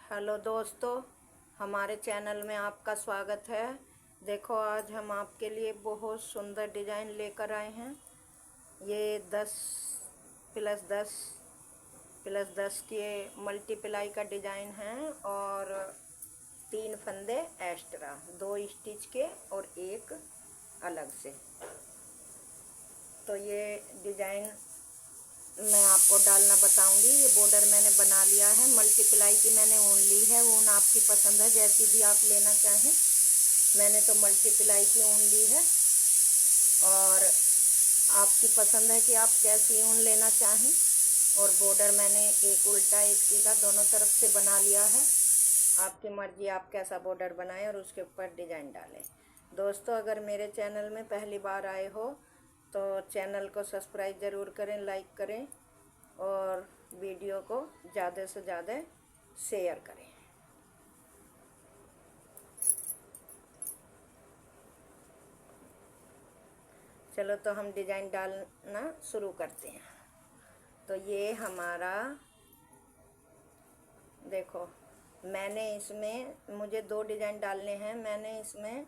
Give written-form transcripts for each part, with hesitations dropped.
Hello दोस्तों, हमारे channel में आपका स्वागत है। देखो, आज हम आपके लिए बहुत सुंदर डिज़ाइन लेकर आए हैं। ये 10+10+10 के मल्टीप्लाई का डिज़ाइन है और 3 फंदे एक्स्ट्रा, 2 स्टिच के और एक अलग से। तो ये डिज़ाइन मैं आपको डालना बताऊंगी। ये बॉर्डर मैंने बना लिया है, मल्टीप्लाई की मैंने ऊन ली है। ऊन आपकी पसंद है, जैसी भी आप लेना चाहें। मैंने तो मल्टीप्लाई की ऊन ली है और आपकी पसंद है कि आप कैसी ऊन लेना चाहें। और बॉर्डर मैंने एक उल्टा एक सीधा दोनों तरफ से बना लिया है। आपकी मर्जी, आप कैसा बॉर्डर बनाएं और उसके ऊपर डिज़ाइन डालें। दोस्तों, अगर मेरे चैनल में पहली बार आए हो तो चैनल को सब्सक्राइब ज़रूर करें, लाइक करें और वीडियो को ज़्यादा से ज़्यादा शेयर करें। चलो, तो हम डिज़ाइन डालना शुरू करते हैं। तो ये हमारा देखो, मैंने इसमें मुझे 2 डिज़ाइन डालने हैं। मैंने इसमें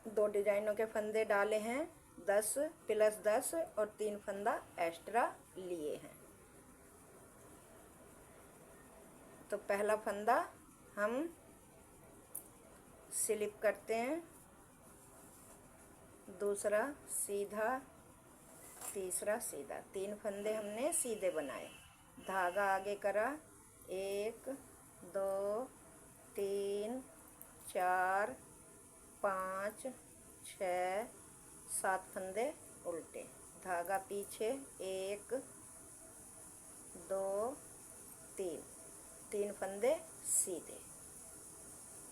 दो डिज़ाइनों के फंदे डाले हैं, 10+10 और 3 फंदा एक्स्ट्रा लिए हैं। तो पहला फंदा हम स्लिप करते हैं, दूसरा सीधा, तीसरा सीधा। 3 फंदे हमने सीधे बनाए। धागा आगे करा, 1 2 3 4 5 6 7 फंदे उल्टे। धागा पीछे, 1 2 3 फंदे सीधे।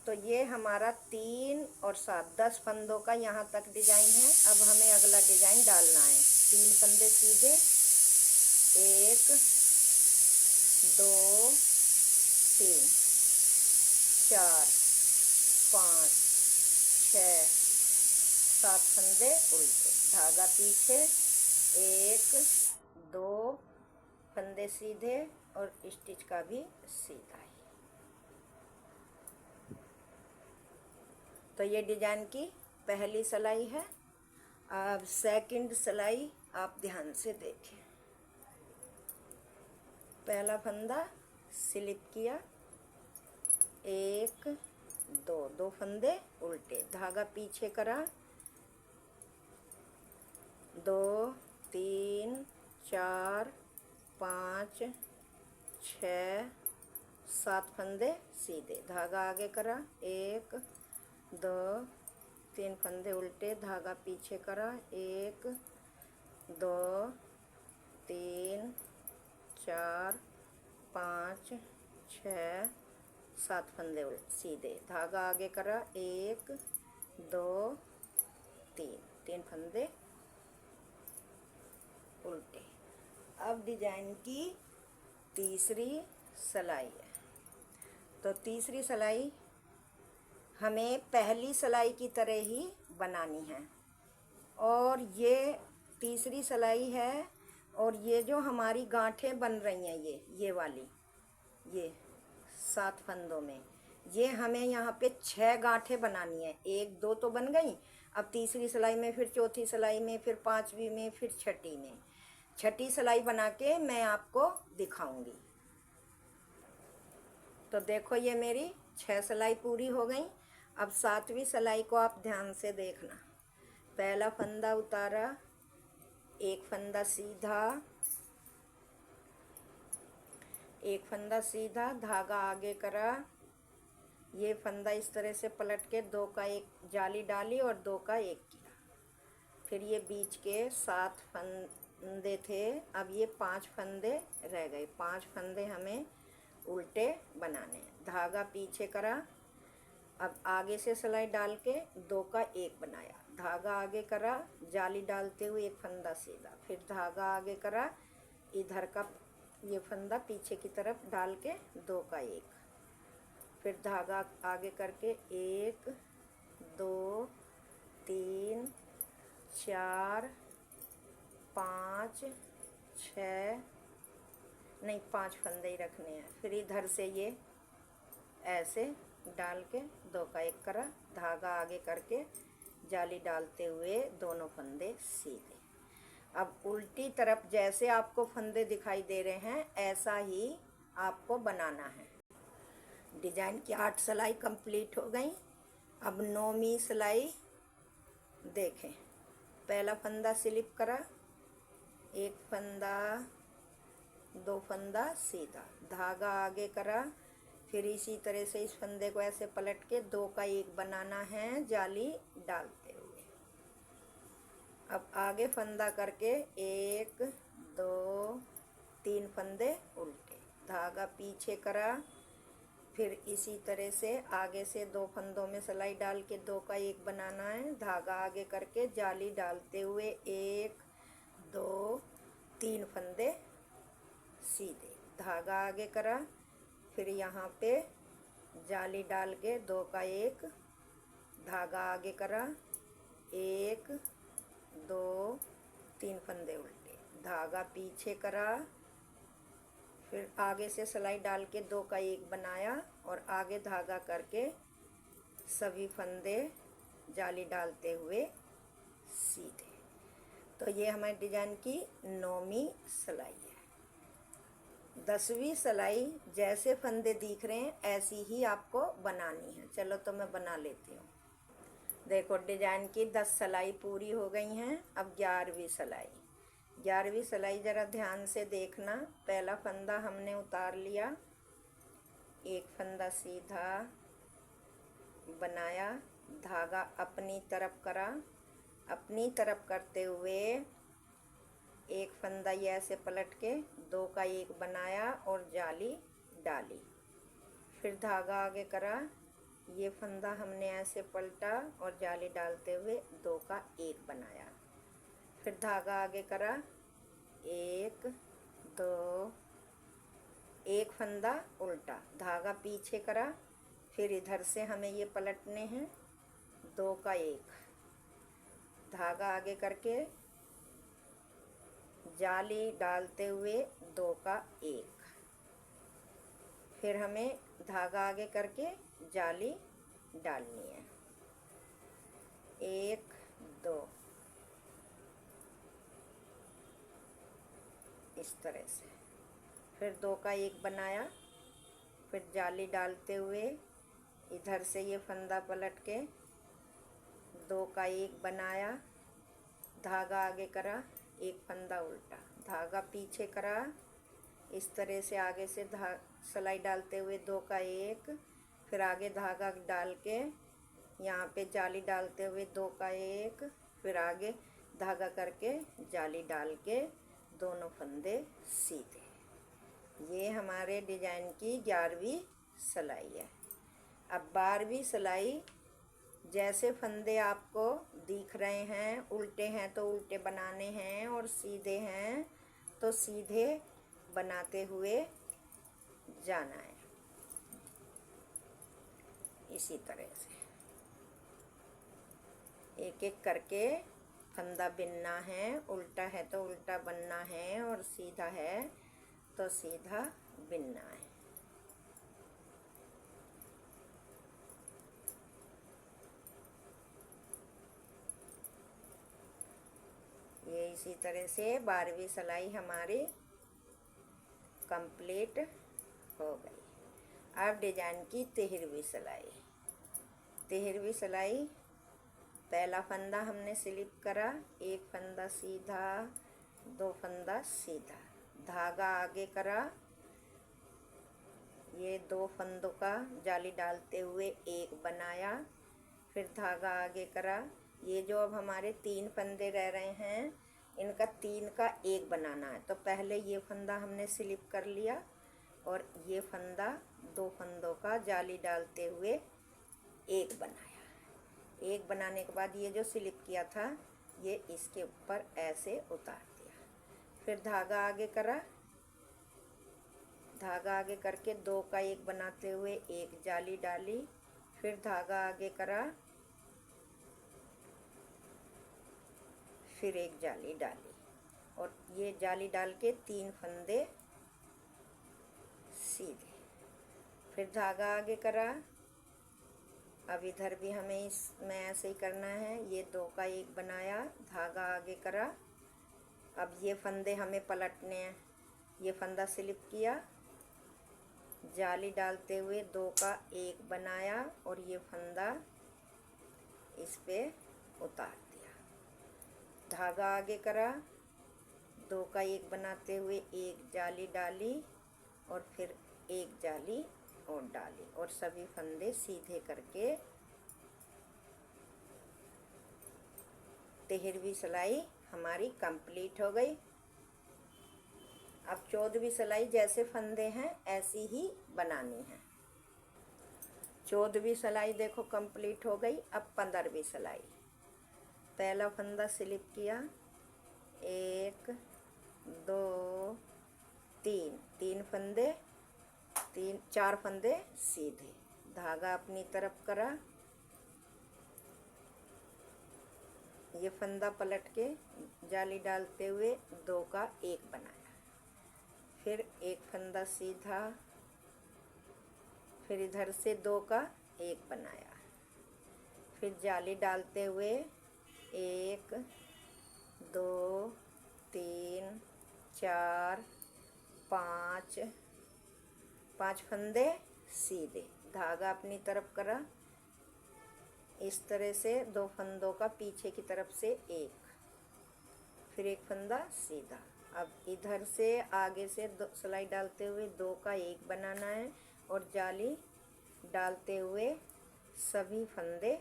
तो ये हमारा 3 और 7 10 फंदों का यहाँ तक डिज़ाइन है। अब हमें अगला डिज़ाइन डालना है। 3 फंदे सीधे, 1 2 3 4 5 6 7 फंदे उल्टे। धागा पीछे, 1 2 फंदे सीधे और स्टिच का भी सीधा ही। तो ये डिज़ाइन की पहली सिलाई है। अब सेकंड सिलाई आप ध्यान से देखें। पहला फंदा स्लिप किया, 1 2 फंदे उल्टे। धागा पीछे करा, 2 3 4 5 6 7 फंदे सीधे। धागा आगे करा, 1 2 3 फंदे उल्टे। धागा पीछे करा, 1 2 3 4 5 6 7 फंदे सीधे। धागा आगे करा, 1 2 3 फंदे उल्टे। अब डिज़ाइन की तीसरी सिलाई है। तो तीसरी सिलाई हमें पहली सिलाई की तरह ही बनानी है। और ये तीसरी सिलाई है। और ये जो हमारी गांठें बन रही हैं, ये वाली, ये 7 फंदों में, ये हमें यहाँ पे 6 गांठें बनानी है। 1 2 तो बन गई। अब तीसरी सिलाई में, फिर चौथी सिलाई में, फिर 5वीं में, फिर छठी में। छठी सिलाई बना के मैं आपको दिखाऊंगी। तो देखो, ये मेरी 6 सिलाई पूरी हो गई। अब 7वीं सिलाई को आप ध्यान से देखना। पहला फंदा उतारा, एक फंदा सीधा, एक फंदा सीधा। धागा आगे करा, ये फंदा इस तरह से पलट के 2 का 1 जाली डाली और 2 का 1 किया। फिर ये बीच के 7 फंदे थे, अब ये 5 फंदे रह गए। 5 फंदे हमें उल्टे बनाने। धागा पीछे करा, अब आगे से सिलाई डाल के 2 का 1 बनाया। धागा आगे करा, जाली डालते हुए 1 फंदा सीधा। फिर धागा आगे करा, इधर का ये फंदा पीछे की तरफ डाल के 2 का 1। फिर धागा आगे करके 1 2 3 4 5 6 नहीं 5 फंदे ही रखने हैं। फिर इधर से ये ऐसे डाल के 2 का 1 करा, धागा आगे करके जाली डालते हुए दोनों फंदे सीधे। अब उल्टी तरफ जैसे आपको फंदे दिखाई दे रहे हैं ऐसा ही आपको बनाना है। डिजाइन की 8 सिलाई कंप्लीट हो गई। अब 9वीं सिलाई देखें। पहला फंदा स्लिप करा, 1 फंदा 2 फंदा सीधा, धागा आगे करा, फिर इसी तरह से इस फंदे को ऐसे पलट के 2 का 1 बनाना है जाली डालते हुए। अब आगे फंदा करके 1 2 3 फंदे उल्टे, धागा पीछे करा, फिर इसी तरह से आगे से 2 फंदों में सिलाई डाल के 2 का 1 बनाना है, धागा आगे करके जाली डालते हुए 1 2 3 फंदे सीधे, धागा आगे करा, फिर यहाँ पे जाली डाल के 2 का 1, धागा आगे करा, 1 2 3 फंदे उल्टे, धागा पीछे करा, फिर आगे से सिलाई डाल के 2 का 1 बनाया और आगे धागा करके सभी फंदे जाली डालते हुए सीधे। तो ये हमारे डिजाइन की 9वीं सिलाई है। 10वीं सिलाई जैसे फंदे दिख रहे हैं ऐसी ही आपको बनानी है। चलो तो मैं बना लेती हूँ। देखो डिजाइन की 10 सिलाई पूरी हो गई हैं। अब 11वीं सिलाई। 11वीं सिलाई ज़रा ध्यान से देखना। पहला फंदा हमने उतार लिया, 1 फंदा सीधा बनाया, धागा अपनी तरफ करा, अपनी तरफ करते हुए 1 फंदा ये ऐसे पलट के 2 का 1 बनाया और जाली डाली, फिर धागा आगे करा, ये फंदा हमने ऐसे पलटा और जाली डालते हुए 2 का 1 बनाया, फिर धागा आगे करा, 1 2 1 फंदा उल्टा, धागा पीछे करा, फिर इधर से हमें ये पलटने हैं, 2 का 1, धागा आगे करके जाली डालते हुए 2 का 1, फिर हमें धागा आगे करके जाली डालनी है, 1 2 इस तरह से, फिर 2 का 1 बनाया, फिर जाली डालते हुए इधर से ये फंदा पलट के 2 का 1 बनाया, धागा आगे करा, 1 फंदा उल्टा, धागा पीछे करा, इस तरह से आगे से सिलाई डालते हुए 2 का 1, फिर आगे धागा डाल के यहाँ पे जाली डालते हुए 2 का 1, फिर आगे धागा करके जाली डाल के दोनों फंदे सीधे। ये हमारे डिजाइन की 11वीं सिलाई है। अब 12वीं सिलाई जैसे फंदे आपको दिख रहे हैं, उल्टे हैं तो उल्टे बनाने हैं और सीधे हैं तो सीधे बनाते हुए जाना है। इसी तरह से एक एक करके फंदा बिनना है, उल्टा है तो उल्टा बनना है और सीधा है तो सीधा बिनना है। ये इसी तरह से 12वीं सिलाई हमारी कंप्लीट हो गई। अब डिजाइन की 13वीं सिलाई। 13वीं सिलाई पहला फंदा हमने स्लिप करा, 1 फंदा सीधा 2 फंदा सीधा, धागा आगे करा, ये 2 फंदों का जाली डालते हुए 1 बनाया, फिर धागा आगे करा, ये जो अब हमारे 3 फंदे रह रहे हैं इनका 3 का 1 बनाना है। तो पहले ये फंदा हमने स्लिप कर लिया और ये फंदा 2 फंदों का जाली डालते हुए 1 बनाया। 1 बनाने के बाद ये जो स्लिप किया था ये इसके ऊपर ऐसे उतार दिया, फिर धागा आगे करा, धागा आगे करके 2 का 1 बनाते हुए 1 जाली डाली, फिर धागा आगे करा, फिर 1 जाली डाली और ये जाली डाल के 3 फंदे फिर धागा आगे करा। अब इधर भी हमें इसमें ऐसे ही करना है। ये 2 का 1 बनाया, धागा आगे करा। अब ये फंदे हमें पलटने हैं। ये फंदा स्लिप किया, जाली डालते हुए 2 का 1 बनाया और ये फंदा इस पे उतार दिया। धागा आगे करा, 2 का 1 बनाते हुए 1 जाली डाली और फिर 1 जाली और डाली और सभी फंदे सीधे करके 13वीं सिलाई हमारी कंप्लीट हो गई। अब 14वीं सिलाई जैसे फंदे हैं ऐसी ही बनानी है। 14वीं सिलाई देखो कंप्लीट हो गई। अब 15वीं सिलाई। पहला फंदा स्लिप किया, 1 2 3 फंदे, 4 फंदे सीधे, धागा अपनी तरफ करा। ये फंदा पलट के जाली डालते हुए 2 का 1 बनाया, फिर 1 फंदा सीधा, फिर इधर से 2 का 1 बनाया, फिर जाली डालते हुए 1 2 3 4 5 फंदे सीधे, धागा अपनी तरफ करा। इस तरह से 2 फंदों का पीछे की तरफ से 1, फिर 1 फंदा सीधा। अब इधर से आगे से सिलाई डालते हुए 2 का 1 बनाना है और जाली डालते हुए सभी फंदे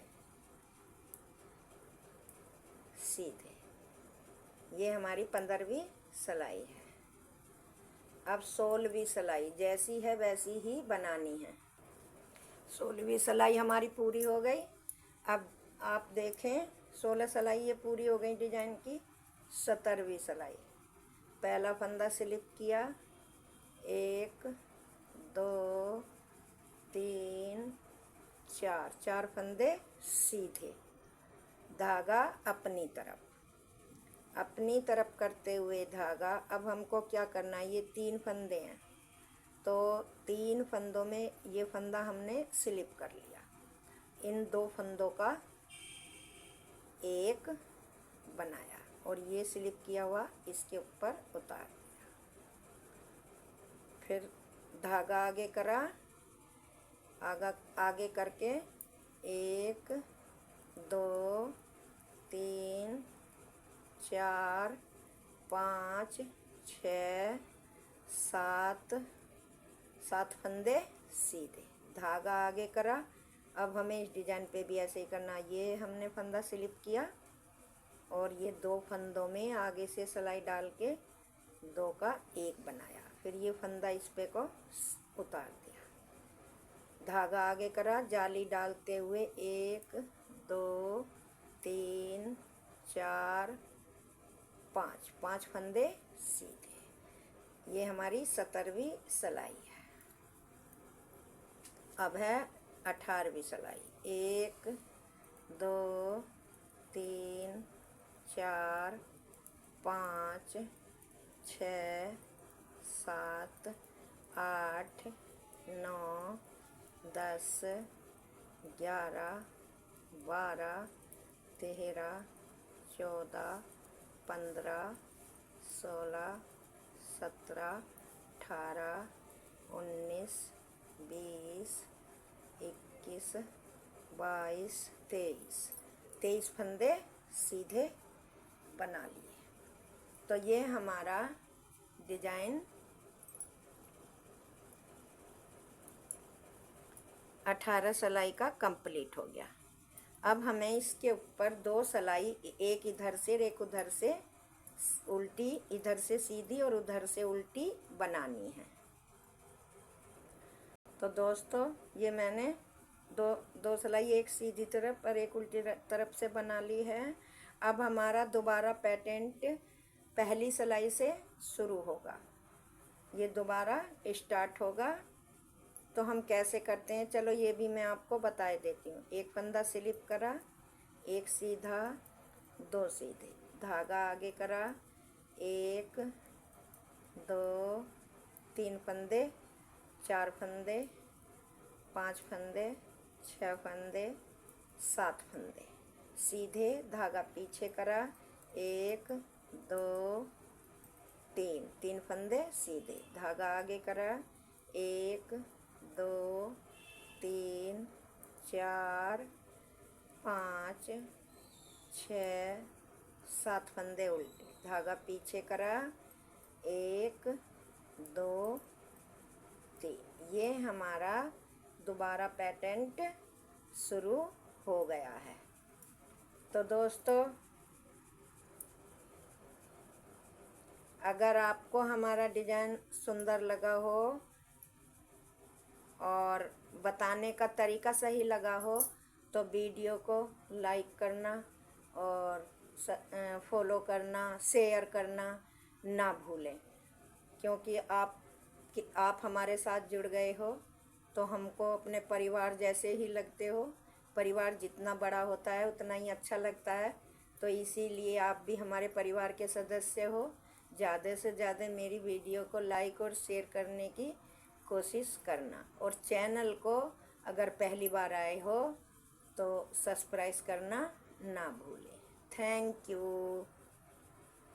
सीधे। ये हमारी 15वीं सिलाई है। अब 16वीं सिलाई जैसी है वैसी ही बनानी है। 16वीं सिलाई हमारी पूरी हो गई। अब आप देखें 16 सिलाई ये पूरी हो गई डिजाइन की। 17वीं सिलाई। पहला फंदा स्लिप किया, 1 2 3 4 फंदे सीधे, धागा अपनी तरफ करते हुए धागा। अब हमको क्या करना है, ये 3 फंदे हैं तो 3 फंदों में ये फंदा हमने स्लिप कर लिया। इन 2 फंदों का 1 बनाया और ये स्लिप किया हुआ इसके ऊपर उतार दिया। फिर धागा आगे करा, आगे करके 1 2 3 4 5 6 7 फंदे सीधे, धागा आगे करा। अब हमें इस डिजाइन पे भी ऐसे ही करना। ये हमने फंदा स्लिप किया और ये 2 फंदों में आगे से सिलाई डाल के 2 का 1 बनाया, फिर ये फंदा इस पे को उतार दिया, धागा आगे करा, जाली डालते हुए 1 2 3 4 5 फंदे सीधे। ये हमारी 17वीं सिलाई है। अब है 18वीं सिलाई। 1 2 3 4 5 6 7 8 9 10 11 12 13 14 15 16 17 18 19 20 21 22 23 फंदे सीधे बना लिए। तो ये हमारा डिजाइन 18 सिलाई का कंप्लीट हो गया। अब हमें इसके ऊपर 2 सिलाई, एक इधर से और एक उधर से उल्टी, इधर से सीधी और उधर से उल्टी बनानी है। तो दोस्तों ये मैंने दो सिलाई एक सीधी तरफ और एक उल्टी तरफ से बना ली है। अब हमारा दोबारा पैटर्न पहली सिलाई से शुरू होगा, ये दोबारा स्टार्ट होगा। तो हम कैसे करते हैं चलो ये भी मैं आपको बता देती हूँ। एक फंदा स्लिप करा, 1 सीधा 2 सीधे, धागा आगे करा, 1 2 3 फंदे, 4 फंदे, 5 फंदे, 6 फंदे, 7 फंदे, सीधे धागा पीछे करा, 1 2 3 फंदे सीधे, धागा आगे करा, 1 2 3 4 5 6 7 फंदे उल्टे, धागा पीछे करा, 1 2 3। ये हमारा दोबारा पैटर्न शुरू हो गया है। तो दोस्तों, अगर आपको हमारा डिज़ाइन सुंदर लगा हो और बताने का तरीका सही लगा हो तो वीडियो को लाइक करना और फॉलो करना, शेयर करना ना भूलें, क्योंकि आप हमारे साथ जुड़ गए हो तो हमको अपने परिवार जैसे ही लगते हो। परिवार जितना बड़ा होता है उतना ही अच्छा लगता है, तो इसीलिए आप भी हमारे परिवार के सदस्य हो। ज़्यादा से ज़्यादा मेरी वीडियो को लाइक और शेयर करने की कोशिश करना, और चैनल को अगर पहली बार आए हो तो सब्सक्राइब करना ना भूलें। Thank you.